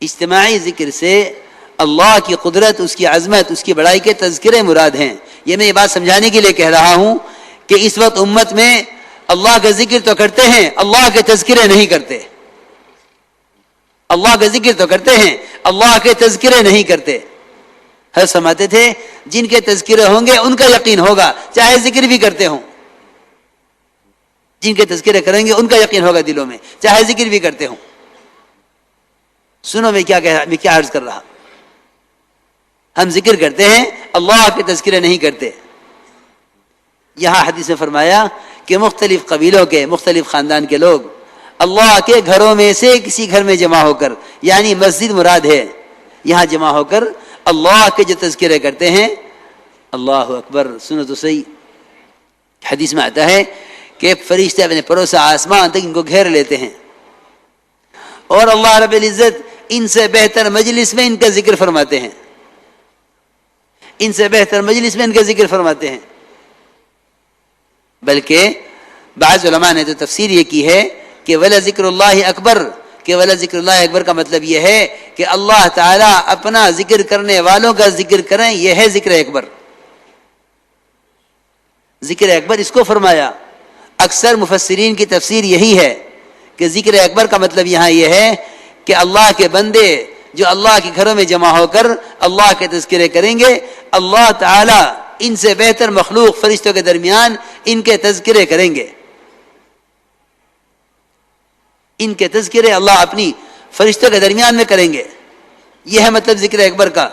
اجتماعی ذکر سے اللہ کی قدرت، اس کی عظمت، اس کی بڑائی کے تذکرے مراد ہیں. یہ میں یہ بات سمجھانے کے لیے کہہ رہا ہوں کہ اس وقت امت میں اللہ کا ذکر تو کرتے ہیں، اللہ کے تذکرے نہیں کرتے. اللہ کا ذکر تو کرتے ہیں، اللہ کے تذکرے نہیں کرتے. حضرت فرماتے تھے جن کے تذکرے ہوں گے ان کا یقین ہوگا چاہے ذکر بھی کرتے ہوں. جن کے تذکرے کریں گے ان کا یقین ہوگا دلوں میں چاہے ذکر بھی کرتے ہوں. سنو میں کیا عرض کر رہا. ہم ذکر کرتے ہیں، اللہ کے تذکرے نہیں کرتے. یہاں حدیث میں فرمایا کہ مختلف قبیلوں کے، مختلف خاندان کے لوگ اللہ کے گھروں میں سے کسی گھر میں جمع ہو کر، یعنی مسجد مراد ہے، یہاں جمع ہو کر اللہ کے جو تذکرے کرتے ہیں. اللہ اکبر. سنو تو صحیح. حدیث میں آتا ہے کہ فرشتے اپنے پروں سے آسمان تک ان کو گھیر لیتے ہیں اور اللہ رب العزت ان سے بہتر مجلس میں ان کا ذکر فرماتے ہیں. ان سے بہتر مجلس میں ان کا ذکر فرماتے ہیں. بلکہ بعض علماء نے تو تفسیر یہ کی ہے کہ ولا ذکر اللہ اکبر، کہ ولا ذکر اللہ اکبر کا مطلب یہ ہے کہ اللہ تعالیٰ اپنا ذکر کرنے والوں کا ذکر کریں، یہ ہے ذکر اکبر. ذکر اکبر اس کو فرمایا. اکثر مفسرین کی تفسیر یہی ہے کہ ذکر اکبر کا مطلب یہاں یہ ہے کہ اللہ کے بندے جو اللہ کے گھروں میں جمع ہو کر اللہ کے تذکرے کریں گے، اللہ تعالیٰ ان سے بہتر مخلوق فرشتوں کے درمیان ان کے تذکرے کریں گے. ان کے تذکرے اللہ اپنی فرشتوں کے درمیان میں کریں گے. یہ ہے مطلب ذکر اکبر کا.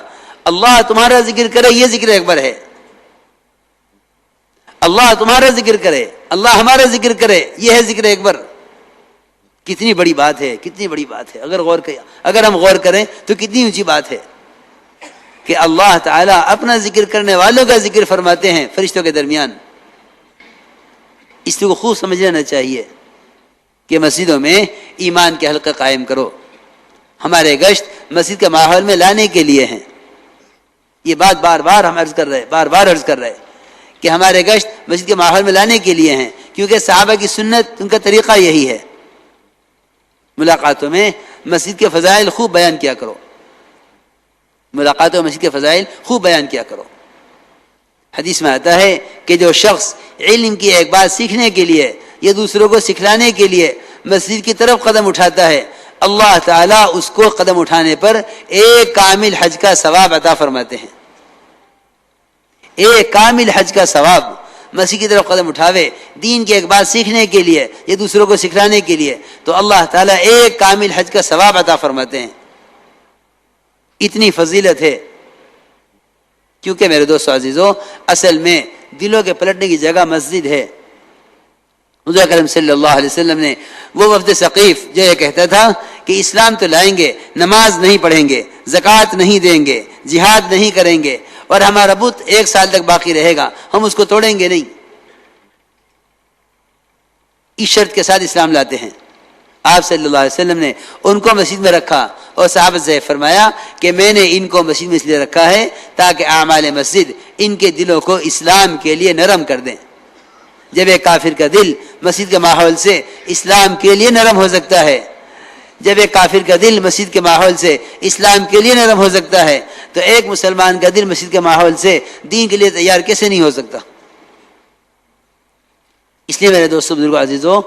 اللہ تمہارا ذکر کرے، یہ ذکر اکبر ہے. اللہ تمہارا ذکر کرے، اللہ ہمارا ذکر کرے، یہ ہے ذکر اکبر. کتنی بڑی بات ہے، کتنی بڑی بات ہے. اگر ہم غور کریں تو کتنی اونچی بات ہے کہ اللہ تعالیٰ اپنا ذکر کرنے والوں کا ذکر فرماتے ہیں فرشتوں کے درمیان. اس کو خوب سمجھ لینا چاہیے کہ مسجدوں میں ایمان کے حلقے قائم کرو. ہمارے گشت مسجد کے ماحول میں لانے کے لیے ہیں. یہ بات بار بار ہم عرض کر رہے کہ ہمارے گشت مسجد کے ماحول میں لانے کے لیے ہیں، کیونکہ صحابہ کی سنت، ان کا طریقہ یہی ہے. ملاقاتوں میں مسجد کے فضائل خوب بیان کیا کرو. ملاقاتوں میں مسجد کے فضائل خوب بیان کیا کرو. حدیث میں آتا ہے کہ جو شخص علم کی ایک بات سیکھنے کے لیے یا دوسروں کو سکھلانے کے لیے مسجد کی طرف قدم اٹھاتا ہے، اللہ تعالیٰ اس کو قدم اٹھانے پر ایک کامل حج کا ثواب عطا فرماتے ہیں. ایک کامل حج کا ثواب. مسیح کی طرف قدم اٹھاوے دین کی ایک بات سیکھنے کے لیے یا دوسروں کو سکھلانے کے لیے تو اللہ تعالیٰ ایک کامل حج کا ثواب عطا فرماتے ہیں. اتنی فضیلت ہے. کیونکہ میرے دوستو عزیزو، اصل میں دلوں کے پلٹنے کی جگہ مسجد ہے. حضور اکرم صلی اللہ علیہ وسلم نے وہ وفد ثقیف جو یہ کہتا تھا کہ اسلام تو لائیں گے، نماز نہیں پڑھیں گے، زکوٰۃ نہیں دیں گے، جہاد نہیں کریں گے، اور ہمارا بت 1 سال تک باقی رہے گا، ہم اس کو توڑیں گے نہیں. اس شرط کے ساتھ اسلام لاتے ہیں. آپ صلی اللہ علیہ وسلم نے ان کو مسجد میں رکھا اور صحابہ سے فرمایا کہ میں نے ان کو مسجد میں اس لیے رکھا ہے تاکہ اعمال مسجد ان کے دلوں کو اسلام کے لیے نرم کر دیں. جب ایک کافر کا دل مسجد کے ماحول سے اسلام کے لیے نرم ہو سکتا ہے، جب ایک کافر کا دل مسجد کے ماحول سے اسلام کے لیے نرم ہو سکتا ہے تو ایک مسلمان کا دل مسجد کے ماحول سے دین کے لیے تیار کیسے نہیں ہو سکتا. اس لیے میرے دوستو بزرگوں عزیزو،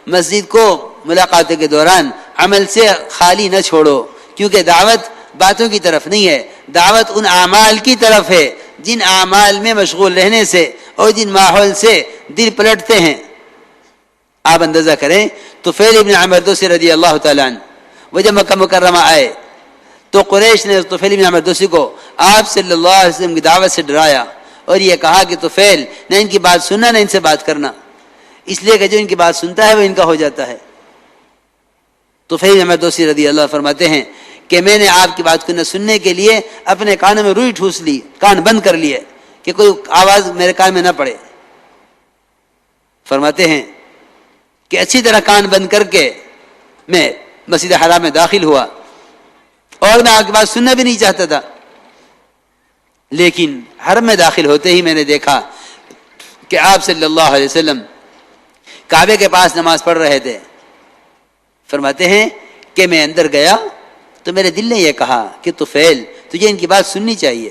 مسجد کو ملاقاتوں کے دوران عمل سے خالی نہ چھوڑو، کیونکہ دعوت باتوں کی طرف نہیں ہے، دعوت ان اعمال کی طرف ہے جن اعمال میں مشغول رہنے سے اور جن ماحول سے دل پلٹتے ہیں. آپ اندازہ کریں طفیل ابن عمر دوسی رضی اللہ تعالیٰ عنہ وہ جب مکہ مکرمہ آئے تو قریش نے طفیل ابن عمر دوسی کو آپ صلی اللہ علیہ وسلم کی دعوت سے ڈرایا اور یہ کہا کہ طفیل نہ ان کی بات سننا نہ ان سے بات کرنا، اس لیے کہ جو ان کی بات سنتا ہے وہ ان کا ہو جاتا ہے. طفیل ابن عمر دوسی رضی اللہ فرماتے ہیں کہ میں نے آپ کی بات کو نہ سننے کے لیے اپنے کانوں میں روئی ٹھوس لی، کان بند کر لیے کہ کوئی آواز میرے کان میں نہ پڑے. فرماتے ہیں کہ اچھی طرح کان بند کر کے میں مسجد حرام میں داخل ہوا اور میں آپ کی بات سننا بھی نہیں چاہتا تھا، لیکن حرم میں داخل ہوتے ہی میں نے دیکھا کہ آپ صلی اللہ علیہ وسلم کعبے کے پاس نماز پڑھ رہے تھے. فرماتے ہیں کہ میں اندر گیا تو تو میرے دل نے یہ کہا کہ طفیل تجھے ان کی بات سننی چاہیے،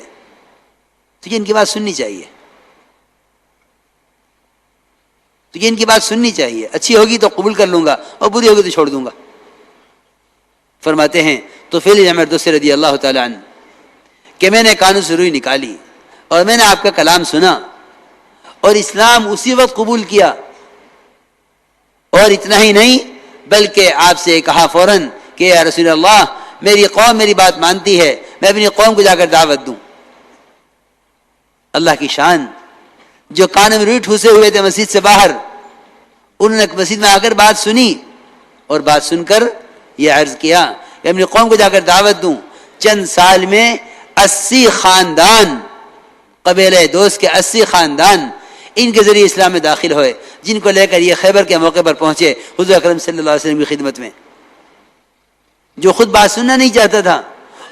تجھے ان کی بات سننی چاہیے، تجھے ان کی بات سننی چاہیے، اچھی ہوگی تو قبول کر لوں گا اور بری ہوگی تو چھوڑ دوں گا۔ فرماتے ہیں طفیل عمر دوسری رضی اللہ تعالی عنہ کہ میں نے کانوں سے روئی نکالی اور میں نے آپ کا کلام سنا اور اسلام اسی وقت قبول کیا، اور اتنا ہی نہیں بلکہ آپ سے کہا فوراً کہ یا رسول اللہ میری قوم میری بات مانتی ہے، میں اپنی قوم کو جا کر دعوت دوں۔ اللہ کی شان، جو کانوں میں روئی ٹھوسے ہوئے تھے مسجد سے باہر، انہوں نے مسجد میں آ کر بات سنی اور بات سن کر یہ عرض کیا کہ اپنی قوم کو جا کر دعوت دوں۔ چند سال میں 80 خاندان، قبیلہ دوست کے 80 خاندان ان کے ذریعے اسلام میں داخل ہوئے، جن کو لے کر یہ خیبر کے موقع پر پہنچے حضور اکرم صلی اللہ علیہ وسلم کی خدمت میں۔ جو خود بات سننا نہیں چاہتا تھا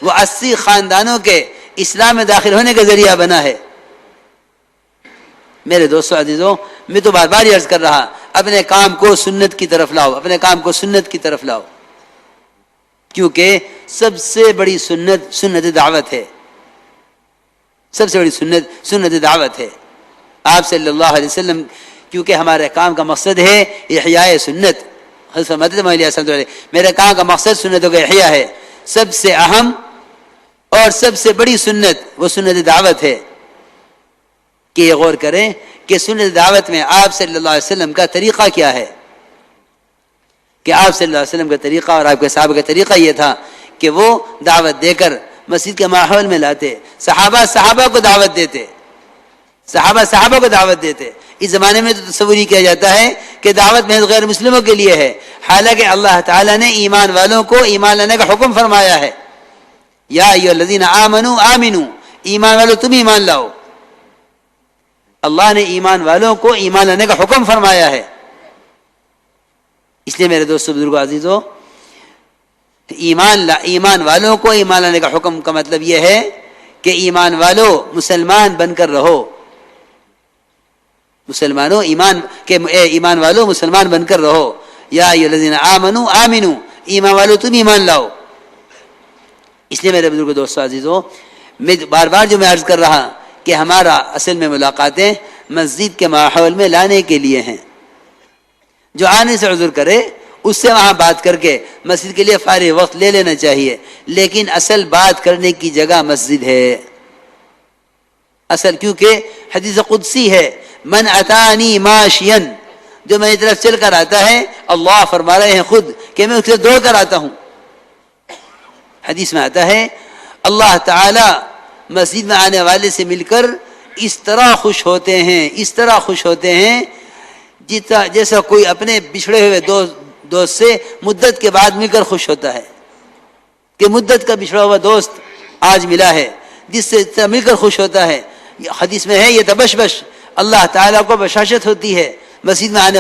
وہ 80 خاندانوں کے اسلام میں داخل ہونے کا ذریعہ بنا ہے۔ میرے دوستو عزیزوں، میں تو بار بار یہ عرض کر رہا، اپنے کام کو سنت کی طرف لاؤ، اپنے کام کو سنت کی طرف لاؤ، کیونکہ سب سے بڑی سنت سنت دعوت ہے، سب سے بڑی سنت سنت دعوت ہے۔ آپ صلی اللہ علیہ وسلم، کیونکہ ہمارے کام کا مقصد ہے احیاء سنت، میرے کام کا مقصد سنتوں کا احیاء ہے۔ سب سے اہم اور سب سے بڑی سنت وہ سنت دعوت ہے کہ یہ غور کریں کہ سنت دعوت میں آپ صلی اللہ علیہ وسلم کا طریقہ کیا ہے، کہ آپ صلی اللہ علیہ وسلم کا طریقہ اور آپ کے صحابہ کا طریقہ یہ تھا کہ وہ دعوت دے کر مسجد کے ماحول میں لاتے، صحابہ کو دعوت دیتے، صحابہ کو دعوت دیتے۔ اس زمانے میں تو تصور ہی کیا جاتا ہے کہ دعوت محض غیر مسلموں کے لیے ہے، حالانکہ اللہ تعالیٰ نے ایمان والوں کو ایمان لانے کا حکم فرمایا ہے۔ یا ایھا الذین آمنوا آمنوا، ایمان والوں تم ایمان لاؤ۔ اللہ نے ایمان والوں کو ایمان لانے کا حکم فرمایا ہے۔ اس لیے میرے دوستو بزرگوں عزیزوں، ایمان والوں کو ایمان لانے کا حکم کا مطلب یہ ہے کہ ایمان والوں مسلمان بن کر رہو، مسلمانوں ایمان والوں مسلمان بن کر رہو۔ یا ایھا الذین آمنوا آمنوا، ایمان والوں تم ایمان لاؤ۔ اس لیے میرے بزرگوں دوستو عزیزوں، میں بار بار جو میں عرض کر رہا کہ ہمارا اصل میں ملاقاتیں مسجد کے ماحول میں لانے کے لیے ہیں۔ جو آنے سے عذر کرے اس سے وہاں بات کر کے مسجد کے لیے فارغ وقت لے لینا چاہیے، لیکن اصل بات کرنے کی جگہ مسجد ہے اصل، کیونکہ حدیث قدسی ہے، من اتانی ماشین، جو میری طرف چل کر آتا ہے، اللہ فرما رہے ہیں خود کہ میں اس سے دوڑ کر آتا ہوں۔ حدیث میں آتا ہے اللہ تعالی مسجد میں آنے والے سے مل کر اس طرح خوش ہوتے ہیں جیسا کوئی اپنے بچھڑے ہوئے دوست سے مدت کے بعد مل کر خوش ہوتا ہے، کہ مدت کا بچھڑا ہوا دوست آج ملا ہے، جس سے مل کر خوش ہوتا ہے۔ حدیث میں ہے یہ تبشبش، اللہ تعالیٰ کو بشاشت ہوتی ہے مسجد میں آنے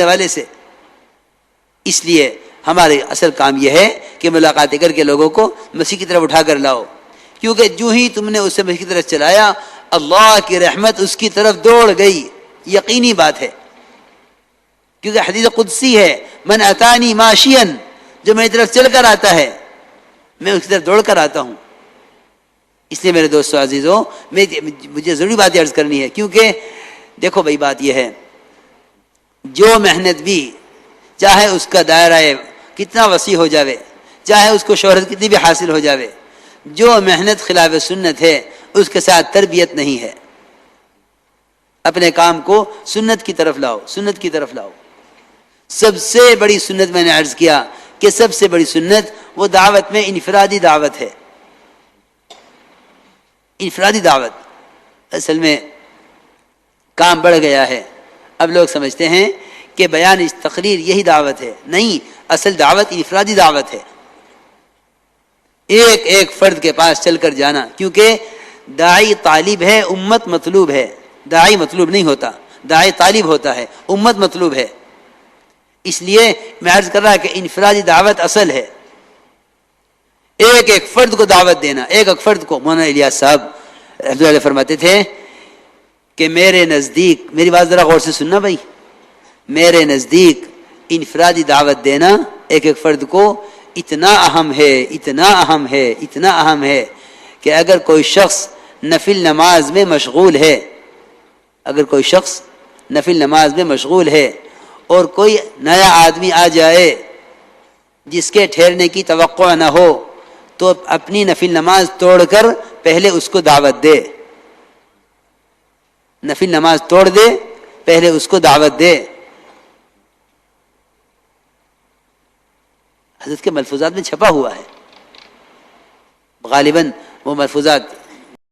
والے سے۔ اس لیے ہمارے اصل کام یہ ہے کہ ملاقاتیں کر کے لوگوں کو مسجد کی طرف اٹھا کر لاؤ، کیونکہ جو ہی تم نے اسے مسجد کی طرف چلایا اللہ کی رحمت اس کی طرف دوڑ گئی، یقینی بات ہے، کیونکہ حدیث قدسی ہے، من اتانی ماشین، جو میری طرف چل کر آتا ہے میں اس کی طرف دوڑ کر آتا ہوں۔ اس لیے میرے دوستو عزیزوں، مجھے ضروری بات عرض کرنی ہے، کیونکہ دیکھو بھائی بات یہ ہے، جو محنت بھی چاہے اس کا دائرہ کتنا وسیع ہو جاوے، چاہے اس کو شہرت کتنی بھی حاصل ہو جاوے، جو محنت خلاف سنت ہے اس کے ساتھ تربیت نہیں ہے۔ اپنے کام کو سنت کی طرف لاؤ۔ سب سے بڑی سنت میں نے عرض کیا کہ سب سے بڑی سنت وہ دعوت میں انفرادی دعوت ہے۔ انفرادی دعوت، اصل میں کام بڑھ گیا ہے، اب لوگ سمجھتے ہیں کہ بیان اس تقریر یہی دعوت ہے، نہیں، اصل دعوت انفرادی دعوت ہے، ایک فرد کے پاس چل کر جانا، کیونکہ داعی طالب ہے، امت مطلوب ہے، داعی مطلوب نہیں ہوتا، داعی طالب ہوتا ہے، امت مطلوب ہے۔ اس لیے میں عرض کر رہا کہ انفرادی دعوت اصل ہے، ایک فرد کو دعوت دینا، ایک فرد کو۔ مولانا الیاس صاحب رحمۃ اللہ علیہ فرماتے تھے کہ میرے نزدیک، میری بات ذرا غور سے سننا بھائی، میرے نزدیک انفرادی دعوت دینا ایک فرد کو اتنا اہم ہے، اتنا اہم ہے، اتنا اہم ہے کہ اگر کوئی شخص نفل نماز میں مشغول ہے، اگر کوئی شخص نفل نماز میں مشغول ہے اور کوئی نیا آدمی آ جائے جس کے ٹھہرنے کی توقع نہ ہو، تو اپنی نفل نماز توڑ کر پہلے اس کو دعوت دے، نفل نماز توڑ دے، پہلے اس کو دعوت دے۔ حضرت کے ملفوظات میں چھپا ہوا ہے، غالباً وہ ملفوظات